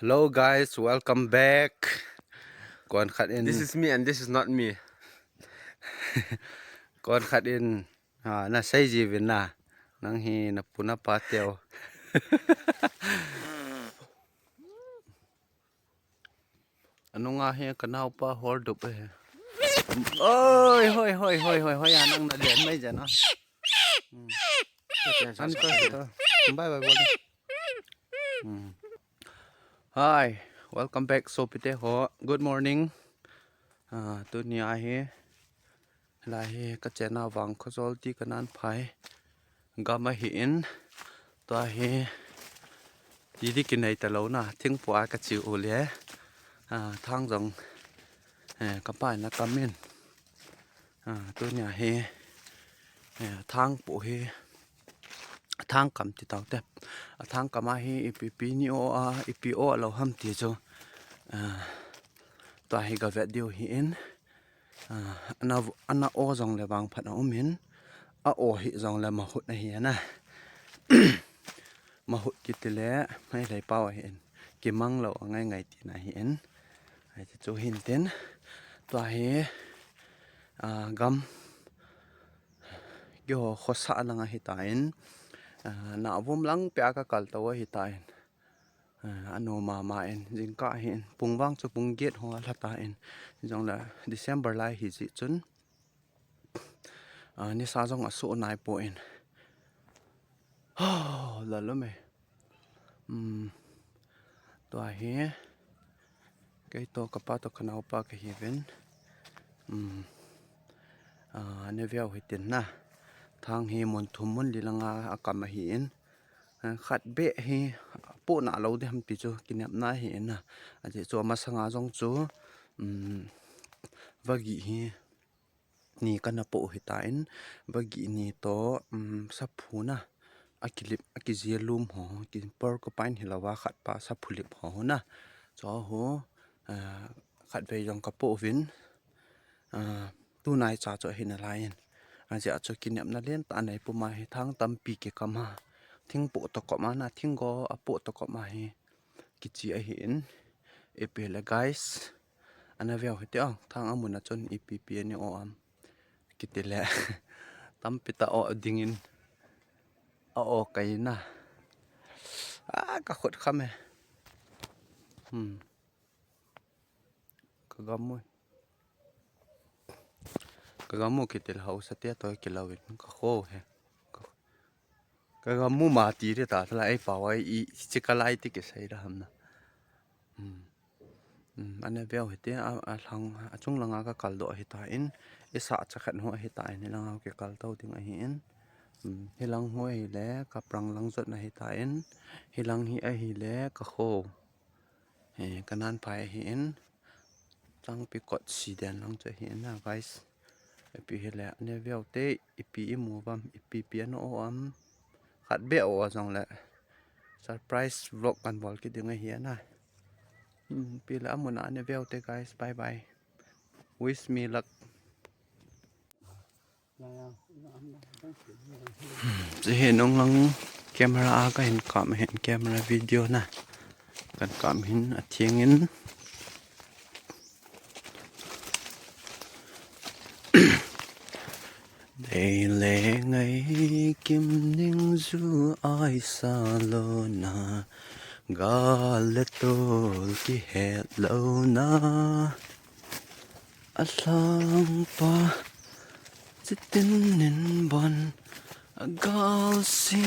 Hello guys, welcome back. ก่อนขัดอิน This is me and this is not me. ก่อนขัดอินน่าใช้จีวินน่ะนังฮีน่ะปุณปาเตียว อันนงาเฮกะนาวปาฮอลดุบโอ้ยโหยๆๆๆนังน่ะเล่นไม่จ้ะเนาะอันก็บายบายHi, welcome back so pite ho. Good morning. Tu nia he. La he ka chena wang khozol ti kanan phai. Gama hi in. To he. Yidi kinai ta lo na thing pwa ka chi u le. Thang jong. Ka pai na kamin. Tu nia he. Thang pu he. Thang kam ti tau te thang kama hi ipp ni o a ipo lo ham ti cho to hi ga video hi in ana o jong le bang phat o min a o hi jong le ma hut na hi na ma hut ki ti le mai lai pau hi in ki mang lo ngai ti na hi in ai chu hin ten to hi gam yo khosa langa hi ta in na vum lang pya ka kal to hi ta in ano ma in jing ka hin pungwang chu pung get ho la ta in jong la December lai hi ji chun ni sa jong asu nai po in la lo me to hi kai to ka pa to khanau pa ka hi ven ne veo hi tin na thang hi mon thum mon lilanga akam hi in khat be hi po na lo de ham ti chu kinap na hi na aje chu ma sanga jong chu wagi hi ni kana po hi ta in wagi ni to sa phu na akilip akizilum ho kin por ko pain hilawa khat pa sa phulip ho na cho ho khat ve jong ka po vin tu nai cha cho hin lain aja cho kinap na len ta nai pu ma hi thang tam pi ke kama thing po to ko ma na thing go apo to ko ma hi kichi a hin epele guys ana veo hete thang amuna chon ipp ni o am kitile tam pita o dingin o kai na ka khot khame kagamu kitil house te to kilawin ka kho he kagamu ma ti re ta thla ai pawai I chikalai ti ke sai ra hamna ane veo hete a thang achung langa ka kaldo hi ta in isa chakhat ho hi ta in langa ke kal to ding a hi in hilang ho hi le ka prang lang zot na hi ta in hilang hi a hi le ka kho kanan pai hi in chang pi kot si den lang che hi na guys pi hele ne veo te ipi mu bam ipi piano o am khat be o jong le surprise vlog kan bol ki ding hi na pi la amuna ne veo te guys bye bye wish me luck je he nong lang camera a ka hin kam hen camera video na kan kam hin a thieng in Đây lệ ngày kim ninh du ai xa lô na Gà lệ tôl ki hẹt lâu na A lang pa Chỉ tin nín bon A gal si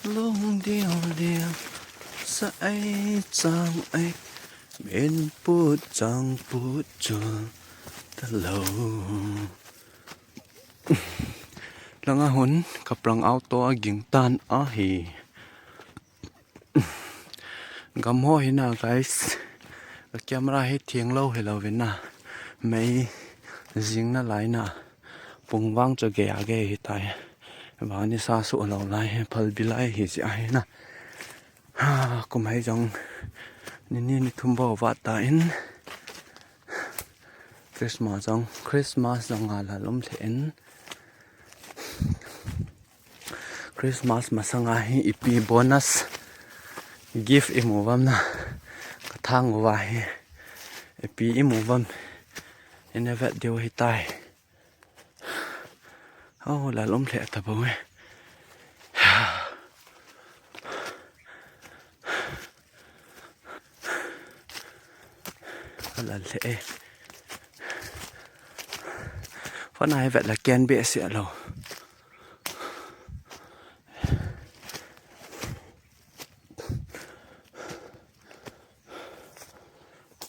Long điêu điêu Sa ai chang ai Bên bút chang bút chua Ta lâu Langa hun kaprang auto aging tan a hi gam ho hina guys camera he thieng lo hello vina mai jing na lai na pungwang cho ge age hi tai ba ni sa su lo lai phal bilai hi si ai na kum hai jong ni thumbo wa ta in Christmas jong ala lom thlen Christmas masanga hi ipi bonus gift imo wam na ทางว่าไอ้ปีอีหมูบัมเอ็นเวดเดียวให้ตายโอ้ละล้มแหละตะบ่เว้ยละเละเพราะนายเวดละแกนเบเสียเรา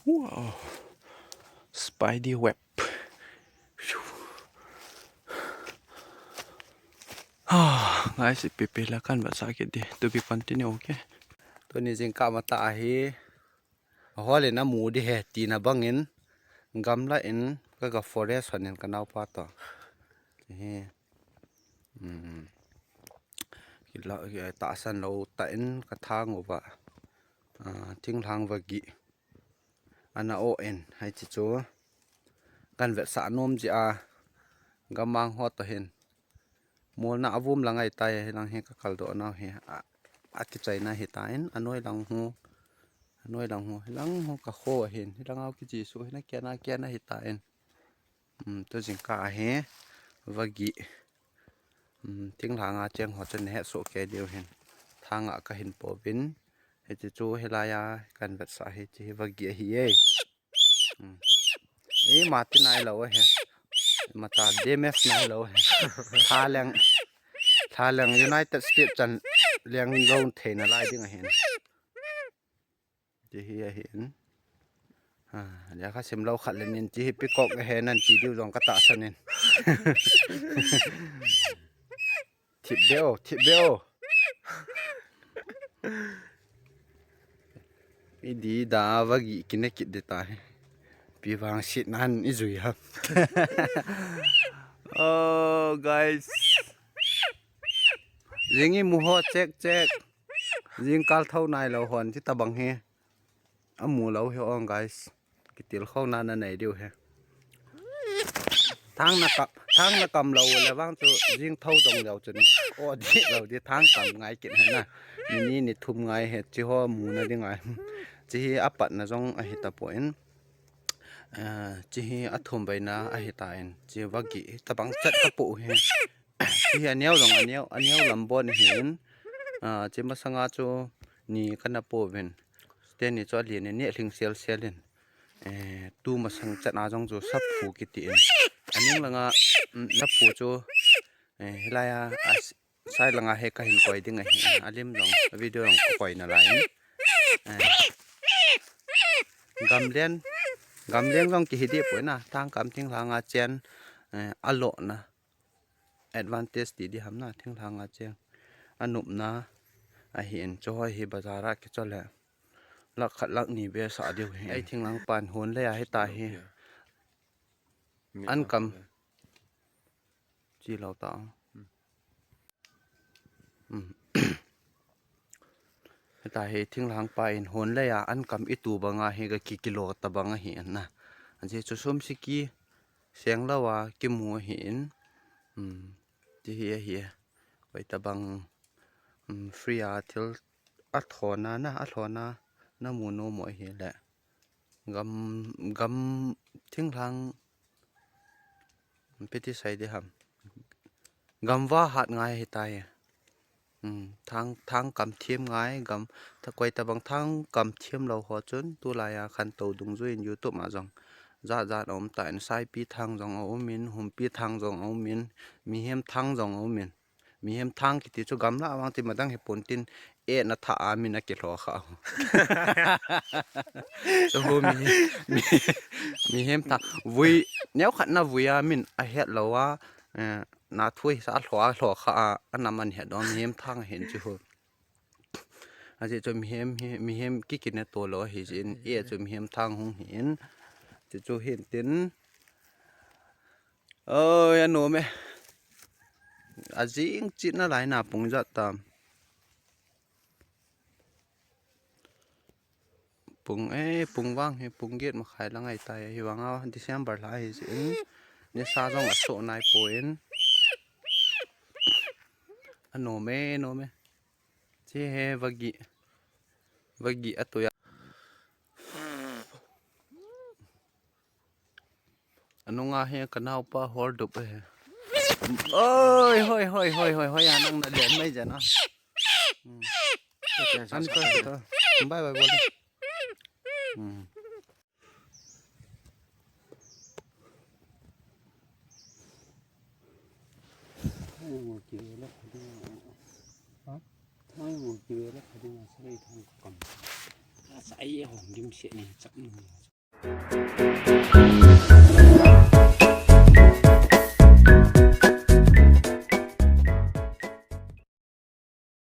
ว้าวSpidey web guys ปิๆแล้วกันภาษาอังกฤษดิ to be continue okay ตัวนี้จริงกะมาตาเฮฮอเลยนะหมูดิเฮตีนะบังเงินกำละอินก็ forest หันกันเอาปาต่อเฮกิละตาสันเราตาอินกระทางว่าทิ้งทางวากิอันน่ะโอเอ็นให้จิโจกันเวสานมจีกำมังฮอตเห็นมัวน่ะอาวุมลังไอตายลังเฮกคัลโดนะเฮอากิใจนะเฮตายอันน้อยลังหูลังหูกะโคเห็นลังเอากิจิสุนะแกนะเฮตายตัวจิงกะเฮวากิทิ้งทางเจียงหัวจนเฮโซแกเดียวเห็นทางก็เห็นปอบินเฮจิโจเฮลายากันเวสาเฮจิวากิเฮมาตินายเราเฮมาตาเดมเอฟนายเราเฮทาลังยูไนเต็ดสเตทจันเลียงโรงเทนอะไรดิ้งเห็นจีเห็นเดี๋ยวข้าเสมเราขัดเลนินจีปิกอกเฮนั่นจีดิวลองกระตาสนินทิบเบลอีดีดาวากิกินเนกิดเดตายปีวางชิดนั่นอีจุยครับguys ยิงอีมูฮอเจ๊กยิงกัลเท่านายเราหอนที่ตะบังเฮหมูเราเฮออง guys กิติลเข้านานไหนเดียวเฮทางนักกำเราแล้วว่างจะยิงเท่าตรงเราจนโอ้ดิเราที่ทางกำไงกินเห็นนะนี่ทุ่มไงเห็ดจีหัวหมูนะดิไงจีอัปปัดนะจงอหิตาปอยน์จีอัฐมไปนะอหิตาอินจีวากิตะบังจัดกระปุกเฮจีอันเนี้ยลำบอนเห็นจีมาสังอาจูนี่กันนะปูเป็นเดี๋ยวนี้จอดเรียนเนี่ยถึงเซลเล่นตู้มาสังจัดอาจงจูซับผูกิติอันนี้ละงาซับผูจูเฮลายใส่ละงาเฮก็เห็นก่อยดิ้งไงอาลิมลองวิดีโอลองก่อยนั่นแหละกำเลี้ยงลองกี่ดีป่วยนะทางกำทิ้งทางอาเจียนอโลนะ advantage ดีทำนะทิ้งทางอาเจียนอนุมนะเห็นจอยเฮบาจาระกิจแล้วลักขัดลักหนีเบสาเดียวไอ้ทิ้งหลังปานโหนเลยให้ตายอันกำจีเราต่อให้ตายทิ้งหลังปานโหนเลยอันกำอีตูบังเฮก็กี่กิโลตะบังเห็นนะอันที่จะส้มสิกี้เสียงแล้วว่ากิมัวเห็นที่เฮียไปตะบังฟรีอาทิลอัฐอนาน้ำมูโนหมอยเห็นแหละกำทิ้งทางไปที่ใส่ได้ครับกำว่าหัดง่ายให้ตายทางกำเทียมง่ายกำถ้าไกวตะบังทางกำเทียมเราหัวจนตัวลายคันโตดุงจุยอยู่ตัวมาจังจาอมแต่ใส่ปีทางจังเอามินหุ่มปีทางจังเอามินมีเห็มทางจังเอามินมีเห็มทางกิติจูกำละวางที่มาตั้งให้ปนตินนัทอามินักเกลอเขาโอ้มีเห็มทางวุยเนี้ยขัดน่าวุยมินไอเฮ็ดเราว่านาถ้วยสาหลัวข้าอันนั้นมันเห็นดอมีเห็มทางเห็นจูอาจจะจะมีเห็มกิ๊กกินในตัวเราเห็นจะมีเห็มทางหงเห็นจะเห็นตินยันโนไหมอาจจะยิ่งจิตน่าหลายหนาปุ่งจัดตามปุ่งว่างให้ปุ่งเกียรมาขายแล้วไงตายให้วางเอาที่เสียงบาร์ไลสิเนี่ยซาจงอัดโซนายป่วยอันโนไหมที่เฮวากิอัตุยา nga he kanau pa hol dup he ôi hoi hoi hoi hoi hoi anang na den mai jana an ko to bye bye bole một chiều nó phải đi nói một chiều nó phải đi xây thang cầm xây hồng kim xịn này chậm